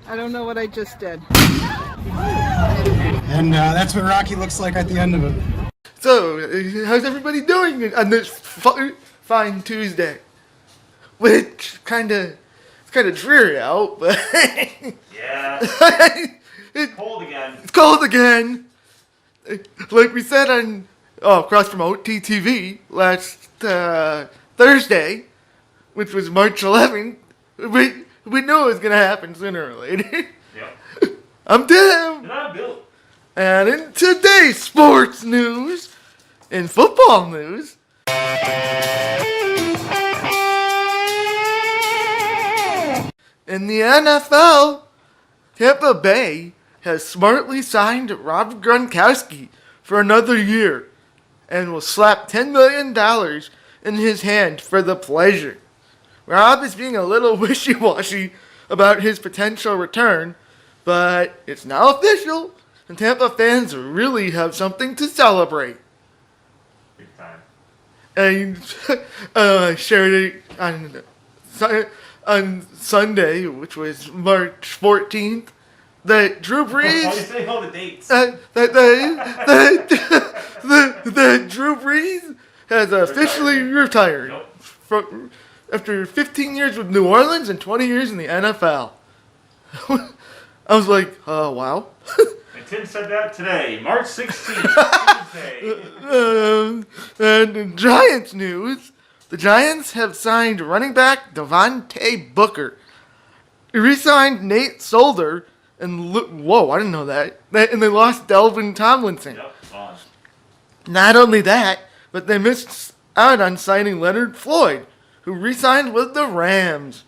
I don't know what I just did. And that's what Rocky looks like at the end of it. So, how's everybody doing on this fine Tuesday? Which it's kind of dreary out, but Yeah. It's cold again. it's cold again. Like we said on across from OTTV last Thursday, which was March 11th, we knew it was gonna happen sooner or later. Yep. I'm Tim. And I'm Bill. And in today's sports news, in football news, in the NFL, Tampa Bay has smartly signed Rob Gronkowski for another year and will slap $10 million in his hand for the pleasure. Rob is being a little wishy-washy about his potential return, but it's now official, and Tampa fans really have something to celebrate. Big time. And I shared it on Sunday, which was March 14th, that Drew Why you Brees, say all the dates? that Drew Brees has officially retired from, after 15 years with New Orleans and 20 years in the NFL. I was like, oh, wow. And Tim said that today, March 16th, Tuesday. And in Giants news, the Giants have signed running back Devontae Booker. He re-signed Nate Solder, and whoa, I didn't know that. And they lost Delvin Tomlinson. Yep, on. Not only that, but they missed out on signing Leonard Floyd, who re-signed with the Rams,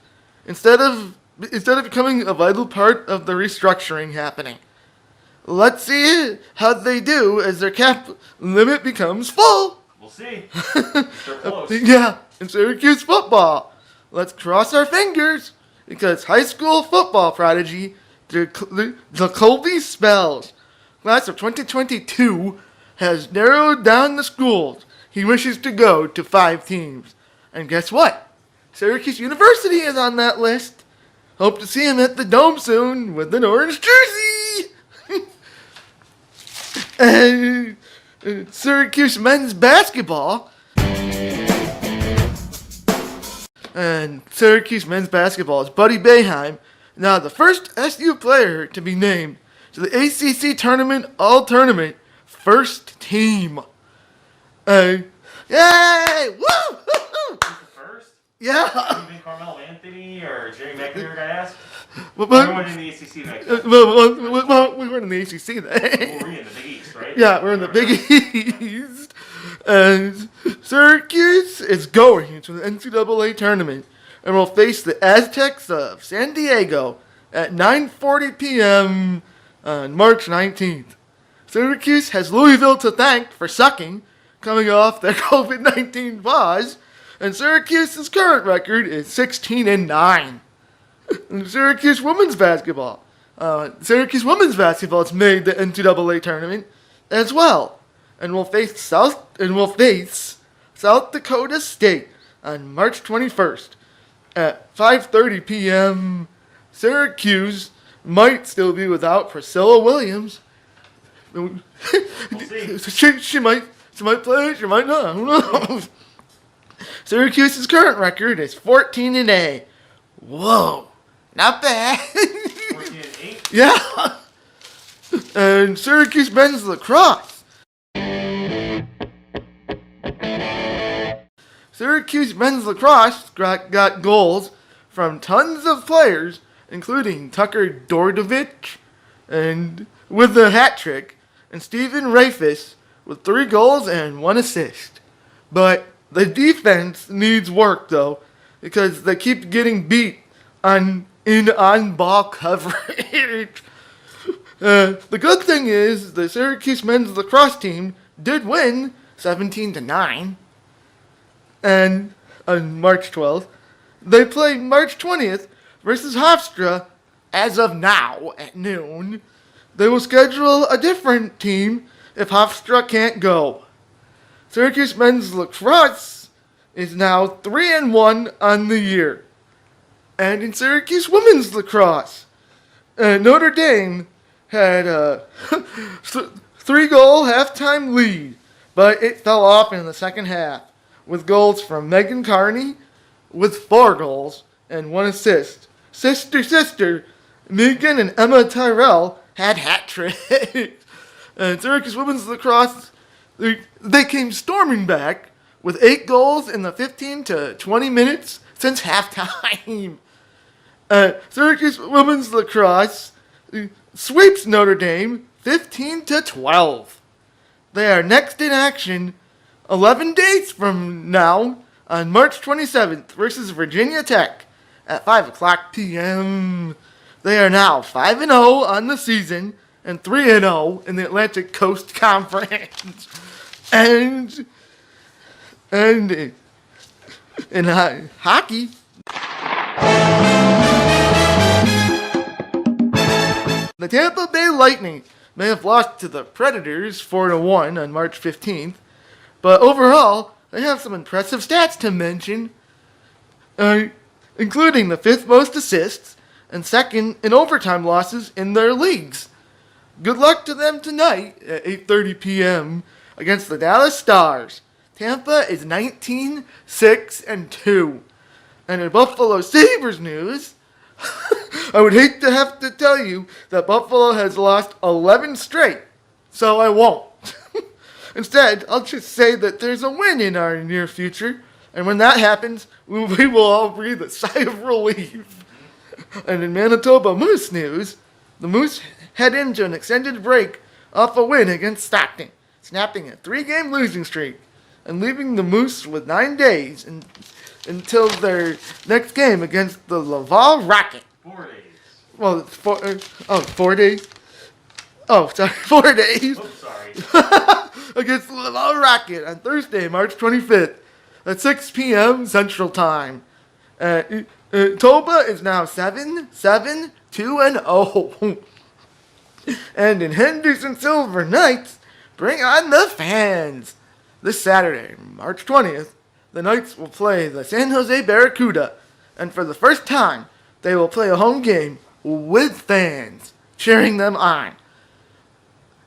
instead of becoming a vital part of the restructuring happening. Let's see how they do as their cap limit becomes full. We'll see. They're close. Yeah, in Syracuse football. Let's cross our fingers, because high school football prodigy Jacoby Spells, class of 2022, has narrowed down the schools he wishes to go to 5 teams. And guess what? Syracuse University is on that list. Hope to see him at the Dome soon with an orange jersey. And Syracuse men's basketball. And Syracuse men's basketball's Buddy Boeheim, now the first SU player to be named to the ACC tournament all-tournament first team. Yay! Woo! Who's the first? Yeah. Do you think Carmelo Anthony or Jerry McNair got asked? But, Everyone in the ACC back then. we weren't in the ACC then. We're in the Big East, right? Yeah, we're in the Big East. And Syracuse is going to the NCAA tournament and will face the Aztecs of San Diego at 9:40 p.m. on March 19th. Syracuse has Louisville to thank for sucking, coming off their COVID-19 pause, and Syracuse's current record is 16-9. Syracuse women's basketball. Syracuse women's basketball has made the NCAA tournament as well, and will face South Dakota State on March 21st at 5:30 p.m. Syracuse might still be without Priscilla Williams. We'll see. She might play, she might not. Who knows? Syracuse's current record is 14-8. Whoa, not bad. 14-8? Yeah. And Syracuse men's lacrosse. Syracuse men's lacrosse got goals from tons of players, including Tucker Dordovich and with a hat trick, and Steven Rafis with 3 goals and 1 assist. But the defense needs work though, because they keep getting beat in on-ball coverage. The good thing is the Syracuse men's lacrosse team did win 17-9. And on March 12th, they play March 20th versus Hofstra as of now at noon. They will schedule a different team if Hofstra can't go. Syracuse men's lacrosse is now 3-1 on the year. And in Syracuse women's lacrosse, Notre Dame had a 3-goal halftime lead, but it fell off in the second half with goals from Megan Carney with 4 goals and 1 assist. Sister, Megan and Emma Tyrell had hat tricks. And Syracuse women's lacrosse, they came storming back with 8 goals in the 15 to 20 minutes since halftime. Syracuse women's lacrosse sweeps Notre Dame 15 to 12. They are next in action 11 days from now on March 27th versus Virginia Tech at 5 o'clock p.m. They are now 5-0 on the season and 3-0 in the Atlantic Coast Conference. And in hockey, the Tampa Bay Lightning may have lost to the Predators 4-1 on March 15th, but overall, they have some impressive stats to mention, including the 5th most assists and 2nd in overtime losses in their leagues. Good luck to them tonight at 8:30 p.m. against the Dallas Stars. Tampa is 19-6-2. And in Buffalo Sabres news, I would hate to have to tell you that Buffalo has lost 11 straight, so I won't. Instead, I'll just say that there's a win in our near future, and when that happens, we will all breathe a sigh of relief. And in Manitoba Moose news, the Moose head into an extended break off a win against Stockton, snapping a 3-game losing streak and leaving the Moose with 9 days until their next game against the Laval Rocket. 4 days. Well, 4 days? Oh, sorry, 4 days. Oops, sorry. Against the Laval Rocket on Thursday, March 25th at 6 p.m. Central Time. Toba is now 7-2-0. And in Henderson Silver Knights, bring on the fans. This Saturday, March 20th, the Knights will play the San Jose Barracuda, and for the first time, they will play a home game with fans cheering them on.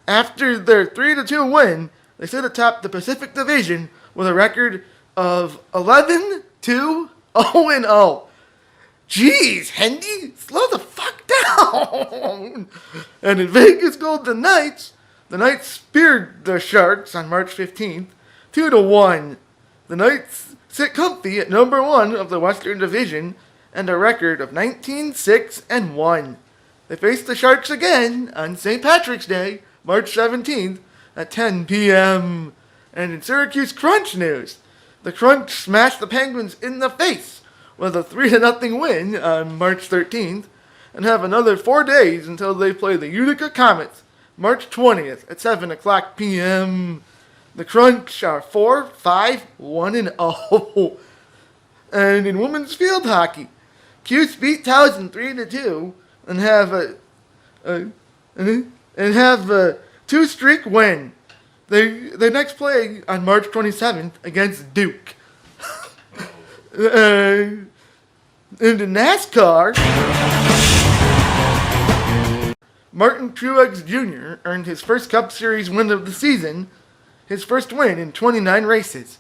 After their 3-2 win, they sit atop the Pacific Division with a record of 11-2-0-0. Jeez, Hendy, slow the fuck down. And in Vegas Golden Knights, the Knights speared the Sharks on March 15th, 2-1. The Knights sit comfy at number 1 of the Western Division and a record of 19-6-1. They face the Sharks again on St. Patrick's Day, March 17th at 10 p.m. And in Syracuse Crunch news, the Crunch smashed the Penguins in the face with a 3-0 win on March 13th and have another 4 days until they play the Utica Comets, March 20th at 7 o'clock p.m. The Crunch are 4-5-1-0. And in women's field hockey, Cuse beat Towson 3-2 and have a 2-streak win. They next play on March 27th against Duke. And in NASCAR, Martin Truex Jr. earned his first Cup Series win of the season, his first win in 29 races.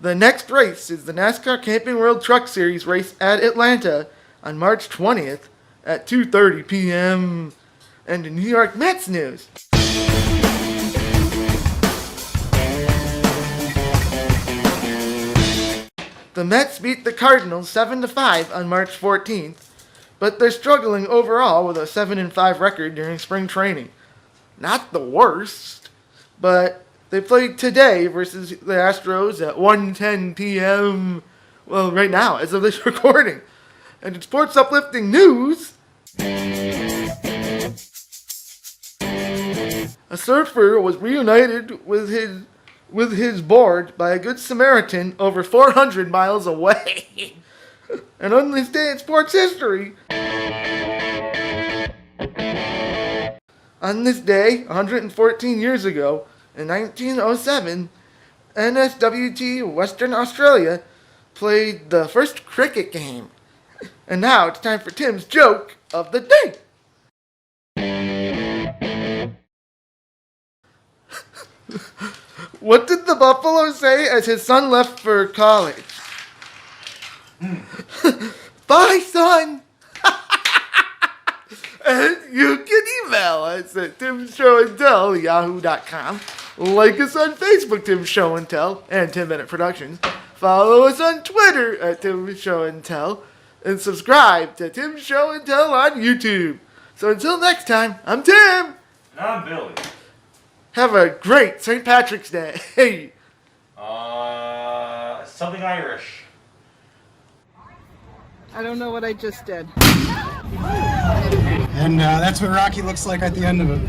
The next race is the NASCAR Camping World Truck Series race at Atlanta on March 20th at 2:30 p.m. And in New York Mets news, the Mets beat the Cardinals 7-5 on March 14th, but they're struggling overall with a 7-5 record during spring training. Not the worst, but they played today versus the Astros at 1:10 p.m. Well, right now, as of this recording. And in sports uplifting news, a surfer was reunited with his board by a good Samaritan over 400 miles away. And on this day in sports history, on this day, 114 years ago, in 1907, NSWT Western Australia played the first cricket game. And now it's time for Tim's joke of the day. What did the Buffalo say as his son left for college? Bye, son! And you can email us at timshowandtell@yahoo.com. Like us on Facebook, Tim Show and Tell, and 10 Minute Productions. Follow us on Twitter at Tim Show and Tell. And subscribe to Tim Show and Tell on YouTube. So until next time, I'm Tim. And I'm Billy. Have a great St. Patrick's Day. Something Irish. I don't know what I just did. And that's what Rocky looks like at the end of it.